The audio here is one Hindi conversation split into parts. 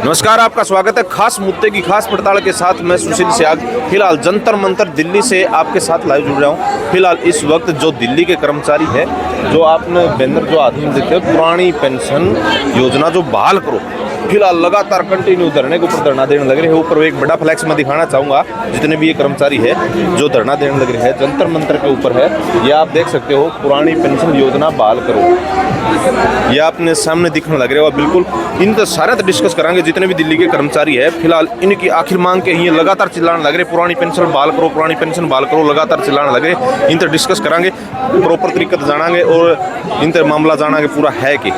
नमस्कार, आपका स्वागत है खास मुद्दे की खास पड़ताल के साथ। मैं सुशील सियाग फिलहाल जंतर मंतर दिल्ली से आपके साथ लाइव जुड़ रहा हूँ। फिलहाल इस वक्त जो दिल्ली के कर्मचारी है, जो आपने बैनर जो आदमी देखे हो, पुरानी पेंशन योजना जो बहाल करो, फिलहाल लगातार कंटिन्यू धरने के ऊपर धरना देने लग रहे हैं। ऊपर एक बड़ा फ्लैक्स मैं दिखाना चाहूँगा, जितने भी ये कर्मचारी है जो धरना देने लग रहे हैं, जंतर मंतर के ऊपर है। ये आप देख सकते हो, पुरानी पेंशन योजना बहाल करो, ये आपने सामने दिखने लग रहे हो। बिल्कुल इन तो सारे तो डिस्कस करेंगे जितने भी दिल्ली के कर्मचारी है। फिलहाल इनकी आखिर मांग के ये लगातार चिल्लाने लग रहे, पुरानी पेंशन बहाल करो, पुरानी पेंशन बहाल करो, लगातार चिल्लाने लग रहे। इन तो डिस्कस करेंगे, प्रॉपर तरीके से जानेंगे और इन तो मामला जानेंगे पूरा है कि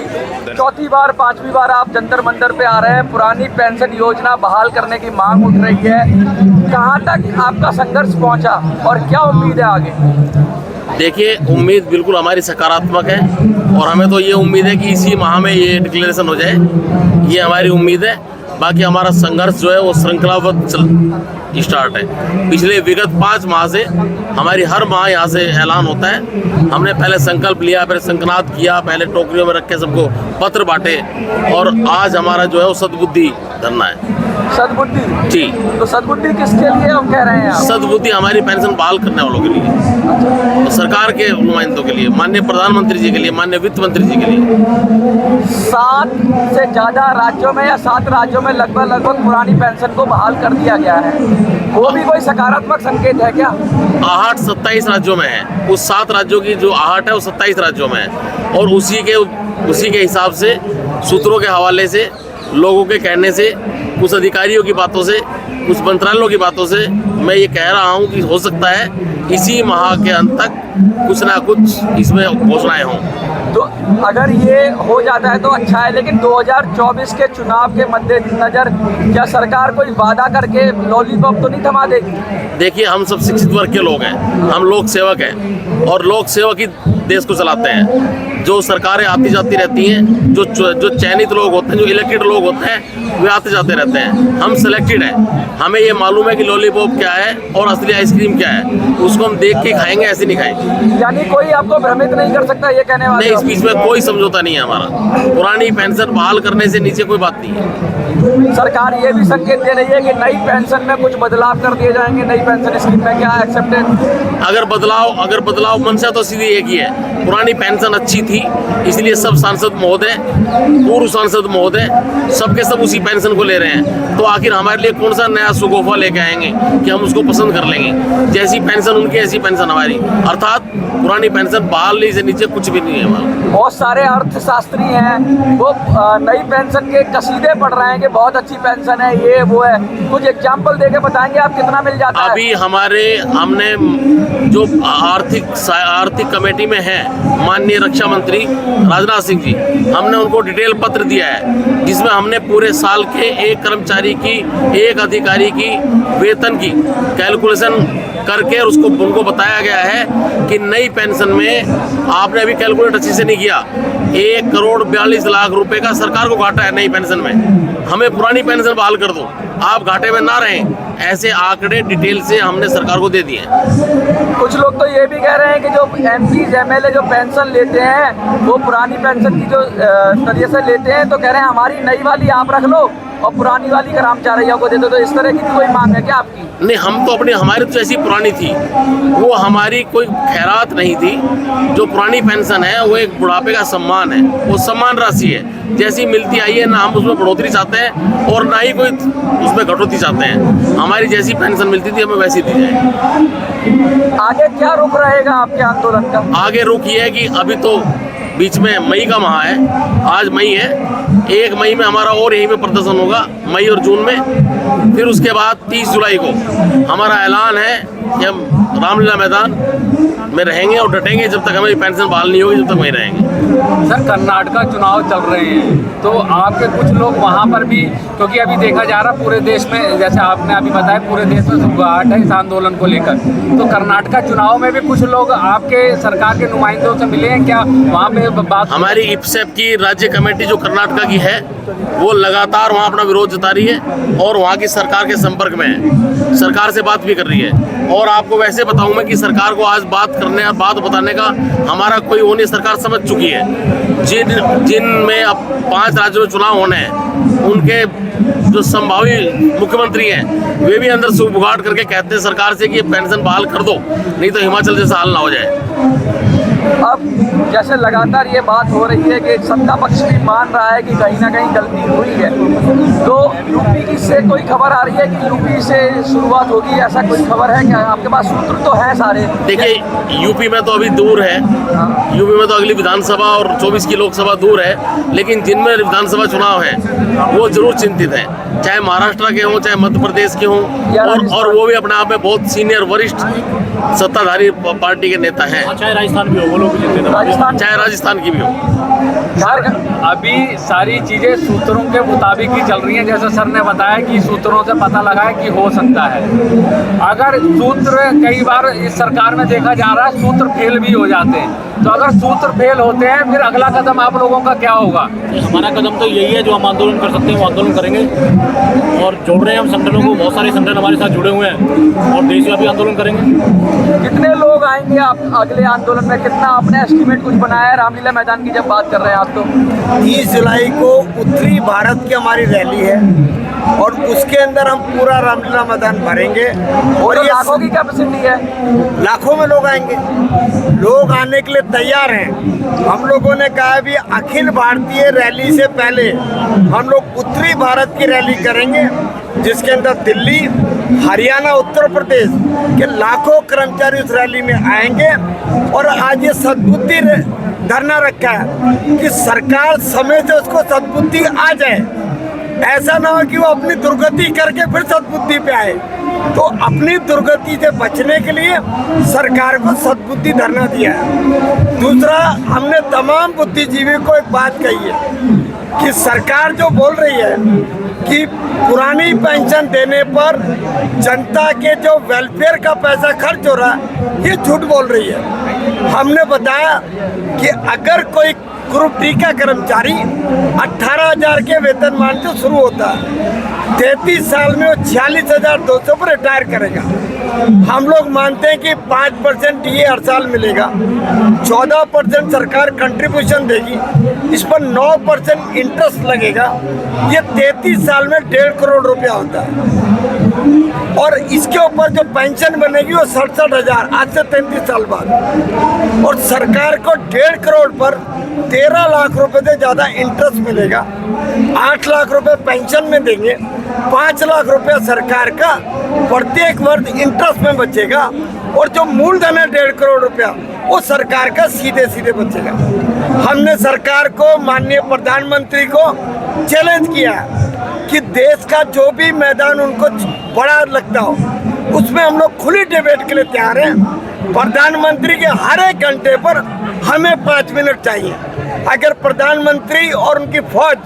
चौथी बार पांचवी बार आप जंतर मंतर पे आ रहे हैं। पुरानी पेंशन योजना बहाल करने की मांग उठ रही है। कहां तक आपका संघर्ष पहुंचा और क्या उम्मीद है आगे? देखिए, उम्मीद बिल्कुल हमारी सकारात्मक है और हमें तो ये उम्मीद है कि इसी माह में ये डिक्लेरेशन हो जाए, ये हमारी उम्मीद है। बाकी हमारा संघर्ष जो है वो श्रृंखलाबद्ध स्टार्ट है। पिछले विगत 5 माह से हमारी हर माह यहाँ से ऐलान होता है। हमने पहले संकल्प लिया, फिर संकनाद किया, पहले टोकरियों में रख के सबको पत्र बांटे और आज हमारा जो है वो सद्बुद्धि धरना है। सद्बुद्धि जी, तो सद्बुद्धि किसके लिए हम कह रहे हैं आप? सद्बुद्धि हमारी पेंशन बहाल करने वालों के लिए, तो सरकार के नुमाइंदों के लिए, माननीय प्रधानमंत्री जी के लिए, माननीय वित्त मंत्री जी के लिए। 7 से ज़्यादा राज्यों में या 7 राज्यों में लगभग पुरानी पेंशन को बहाल कर दिया गया है। वो भी कोई सकारात्मक संकेत है क्या? आहट 27 राज्यों में है। उस 7 राज्यों की जो आहट है वो 27 राज्यों में है और उसी के हिसाब से, सूत्रों के हवाले से, लोगों के कहने से, कुछ अधिकारियों की बातों से, कुछ मंत्रालयों की बातों से मैं ये कह रहा हूँ कि हो सकता है इसी माह के अंत तक कुछ ना कुछ इसमें घोषणाएं हों। तो अगर ये हो जाता है तो अच्छा है, लेकिन 2024 के चुनाव के मद्देनजर क्या सरकार कोई वादा करके लॉलीपॉप तो नहीं थमा देगी? देखिए, हम सब शिक्षित वर्ग के लोग हैं, हम लोक सेवक हैं और लोक सेवक ही देश को चलाते हैं। जो सरकारें आती जाती रहती हैं, जो चयनित लोग होते हैं, जो इलेक्टेड लोग होते हैं, वे आते जाते रहते हैं। हम सिलेक्टेड हैं, हमें ये मालूम है कि लॉलीपॉप क्या है और असली आइसक्रीम क्या है। उसको हम देख के खाएंगे, ऐसे नहीं खाएंगे। यानी कोई आपको भ्रमित नहीं कर सकता ये कहने वाले? नहीं, इस बीच में कोई समझौता नहीं है हमारा। पुरानी पेंशन बहाल करने से नीचे कोई बात नहीं है। सरकार ये भी संकेत दे रही है कि नई पेंशन में कुछ बदलाव कर दिए जाएंगे। नई पेंशन स्कीम में क्या एक्सेप्टेड? अगर बदलाव मंशा तो सीधी एक ही है। पुरानी पेंशन अच्छी थी, इसलिए सब सांसद महोदय, पूर्व सांसद महोदय, सबके सब उसी पेंशन को ले रहे हैं। तो आखिर हमारे लिए कौन सा नया सुगोफा लेके आएंगे कि हम उसको पसंद कर लेंगे? जैसी पेंशन उनकी, ऐसी पेंशन हमारी। अर्थात पुरानी पेंशन बहाली से नीचे कुछ भी नहीं है हमारा। बहुत सारे अर्थशास्त्री हैं, वो नई पेंशन के कसीदे पढ़ रहे हैं कि बहुत अच्छी पेंशन है, ये वो है। कुछ एग्जाम्पल देके बताएंगे आप कितना मिल जाता है? अभी हमने जो आर्थिक कमेटी में है, माननीय रक्षा मंत्री राजनाथ सिंह जी, हमने उनको डिटेल पत्र दिया है, जिसमें हमने पूरे साल के एक कर्मचारी की, एक अधिकारी की वेतन की कैलकुलेशन करके उनको बताया गया है कि नई पेंशन में, आपने अभी कैलकुलेट अच्छे से नहीं किया, 1 करोड़ 42 लाख रुपए का सरकार को घाटा है नई पेंशन में। हमें पुरानी पेंशन बहाल कर दो, आप घाटे में ना रहें। ऐसे आंकड़े डिटेल से हमने सरकार को दे दिए हैं। कुछ लोग तो ये भी कह रहे हैं कि जो MPs MLA जो पेंशन लेते हैं, वो पुरानी पेंशन की जो तरीके से लेते हैं, तो कह रहे हैं हमारी नई वाली आप रख लो और पुरानी वाली कर्मचारियों को दे दो। तो इस तरह की कोई मांग है क्या आपकी? नहीं, हम तो हमारी तो ऐसी पुरानी थी, वो हमारी कोई खैरात नहीं थी। जो पुरानी पेंशन है वो एक बुढ़ापे का सम्मान है, वो सम्मान राशि है, जैसी मिलती आई है। ना हम उसमें बढ़ोतरी चाहते हैं और ना ही कोई उसमें कटौती चाहते हैं। हमारी जैसी पेंशन मिलती थी, हमें वैसी दी जाए। आगे क्या रुख रहेगा आपके आंदोलन का? आगे रुख ये है कि अभी तो बीच में मई का माह है, आज मई है, 1 मई में हमारा और यहीं पे प्रदर्शन होगा, मई और जून में। फिर उसके बाद 30 जुलाई को हमारा ऐलान है कि हम रामलीला मैदान में रहेंगे और डटेंगे जब तक हमारी पेंशन बहाल नहीं होगी, जब तक वहीं रहेंगे। सर, कर्नाटका चुनाव चल रहे हैं, तो आपके कुछ लोग वहाँ पर भी, क्योंकि अभी देखा जा रहा पूरे देश में, जैसे आपने अभी बताया, पूरे देश में घबराहट है इस आंदोलन को लेकर, तो कर्नाटका चुनाव में भी कुछ लोग आपके सरकार के नुमाइंदों से मिले हैं क्या? वहाँ पे बात, हमारी IPSEP की राज्य कमेटी जो कर्नाटका की है, वो लगातार वहाँ अपना विरोध जता रही है और वहाँ की सरकार के संपर्क में है, सरकार से बात भी कर रही है। और आपको वैसे बताऊं मैं कि सरकार को आज बात करने और बात बताने का हमारा कोई वो नहीं, सरकार समझ चुकी है। जिन में अब 5 राज्यों में चुनाव होने हैं, उनके जो संभावित मुख्यमंत्री हैं वे भी अंदर से बुगाड़ करके कहते हैं सरकार से कि ये पेंशन बहाल कर दो, नहीं तो हिमाचल जैसा हाल ना हो जाए। अब जैसे लगातार ये बात हो रही है कि सत्ता पक्ष भी मान रहा है कि कहीं ना कहीं गलती हुई है, तो यूपी की से कोई खबर आ रही है कि यूपी से शुरुआत होगी, ऐसा कोई खबर है क्या? आपके पास सूत्र तो है सारे। देखिए यूपी में तो अभी दूर है, यूपी में तो अगली विधानसभा और 24 की लोकसभा दूर है, लेकिन जिनमें विधानसभा चुनाव है वो जरूर चिंतित हैं, चाहे महाराष्ट्र के हों चाहे मध्य प्रदेश के हों, और वो भी अपने आप में बहुत सीनियर वरिष्ठ सत्ताधारी पार्टी के नेता हैं, चाहे राजस्थान भी हो, वो लोग भी चिंतित हैं, चाहे राजस्थान की भी हो। अभी सारी चीजें सूत्रों के मुताबिक ही चल रही हैं, जैसे सर ने बताया कि सूत्रों से पता लगा है कि हो सकता है। अगर सूत्र कई बार इस सरकार में देखा जा रहा है सूत्र फेल भी हो जाते हैं, तो अगर सूत्र फेल होते हैं फिर अगला कदम आप लोगों का क्या होगा? हमारा कदम तो यही है, जो हम आंदोलन कर सकते हैं वो आंदोलन करेंगे और जोड़ रहे हैं हम संगठनों को, बहुत सारे संगठन हमारे साथ जुड़े हुए हैं और देशव्यापी आंदोलन करेंगे। कितने लोग आएंगे आप अगले आंदोलन में? कितना आपने एस्टिमेट कुछ बनाया है? रामलीला मैदान की जब बात कर रहे हैं आप, तो 30 जुलाई को उत्तरी भारत की हमारी रैली है और उसके अंदर हम पूरा रामलीला मैदान भरेंगे और ये लाखों की कैपेसिटी है, लाखों में लोग आएंगे। लोग आने के लिए तैयार हैं। हम लोगों ने कहा भी अखिल भारतीय रैली से पहले हम लोग उत्तरी भारत की रैली करेंगे, जिसके अंदर दिल्ली, हरियाणा, उत्तर प्रदेश के लाखों कर्मचारी उस रैली में आएंगे। और आज ये सद्बुद्धि धरना रखा है कि सरकार समय से उसको सद्बुद्धि आ जाए, ऐसा ना हो कि वो अपनी दुर्गति करके फिर सद्बुद्धि पे आए। तो अपनी दुर्गति से बचने के लिए सरकार को सद्बुद्धि धरना दिया है। दूसरा, हमने तमाम बुद्धिजीवी को एक बात कही है कि सरकार जो बोल रही है कि पुरानी पेंशन देने पर जनता के जो वेलफेयर का पैसा खर्च हो रहा है, ये झूठ बोल रही है। हमने बताया कि अगर कोई ग्रुप डी का कर्मचारी 18,000 के वेतनमान से शुरू होता है, 33 साल में वो 46,200 पर रिटायर करेगा। हम लोग मानते हैं कि 5% डीए हर साल मिलेगा, 14% सरकार कंट्रीब्यूशन देगी, इस पर 9% इंटरेस्ट लगेगा। ये 33 साल में 1.5 करोड़ रुपया होता है। और इसके ऊपर जो पेंशन बनेगी वो 67,000 आज से 33 साल बाद। और सरकार को 1.5 करोड़ पर 13 लाख रुपए से ज़्यादा इंटरेस्ट मिलेगा। 8 लाख रुपए पेंशन में देंगे, 5 लाख रुपया सरकार का प्रत्येक वर्ष इंटरेस्ट में बचेगा। और जो मूलधन है 1.5 करोड़ रुपया, वो सरकार का सीधे सीधे बचेगा। हमने सरकार को, माननीय प्रधानमंत्री को चैलेंज किया है कि देश का जो भी मैदान उनको बड़ा लगता हो, उसमें हम लोग खुली डिबेट के लिए तैयार हैं। प्रधानमंत्री के हर एक घंटे पर हमें 5 मिनट चाहिए। अगर प्रधानमंत्री और उनकी फौज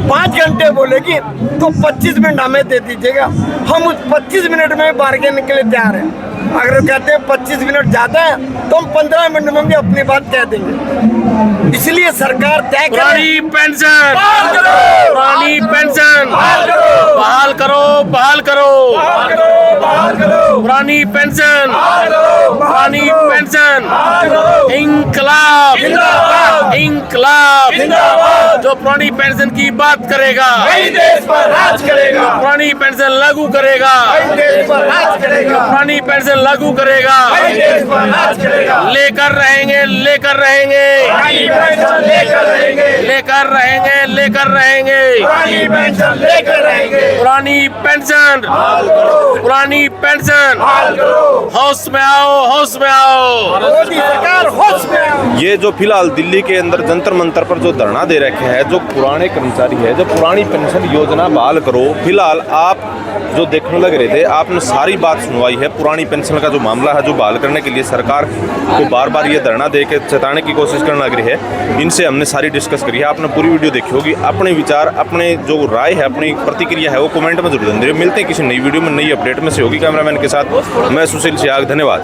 5 घंटे बोलेगी तो 25 मिनट हमें दे दीजिएगा, हम उस 25 मिनट में बार्गेन के लिए तैयार हैं। अगर कहते हैं 25 मिनट ज़्यादा है तो हम 15 मिनट में भी अपनी बात कह देंगे। इसलिए सरकार तय करे। पुरानी पेंशन बहाल करो, बहाल करो, पुरानी पेंशन, पुरानी पेंशन, इंकलाब, इंकलाब, जो पुरानी पेंशन की बात करेगा वही देश पर राज करेगा, पुरानी पेंशन लागू करेगा, वही देश पर राज करेगा, पुरानी पेंशन लागू करेगा, वही देश पर राज करेगा। लेकर रहेंगे, लेकर रहेंगे, पुरानी पेंशन लेकर रहेंगे, लेकर रहेंगे, लेकर रहेंगे, पुरानी पेंशन लेकर रहेंगे। पुरानी पेंशन, पुरानी पेंशन, होश में आओ, होश में आओ। मोदी सरकार होश में आओ। ये जो फिलहाल दिल्ली के अंदर जंतर मंतर पर जो धरना दे रखे हैं, जो पुराने कर्मचारी है, जो पुरानी पेंशन योजना बहाल करो, फिलहाल आप जो देखने लग रहे थे, आपने सारी बात सुनवाई है। पुरानी पेंशन का जो मामला है, जो बहाल करने के लिए सरकार को बार बार ये धरना दे के चेताने की कोशिश करने लग रही है, इनसे हमने सारी डिस्कस करी है। आपने पूरी वीडियो देखी होगी। अपने विचार, अपने जो राय है, अपनी प्रतिक्रिया है, वो कमेंट में जरूर दें। मिलते हैं किसी नई वीडियो में, नई अपडेट में से होगी। कैमरामैन के साथ मैं सुशील सियाग, धन्यवाद।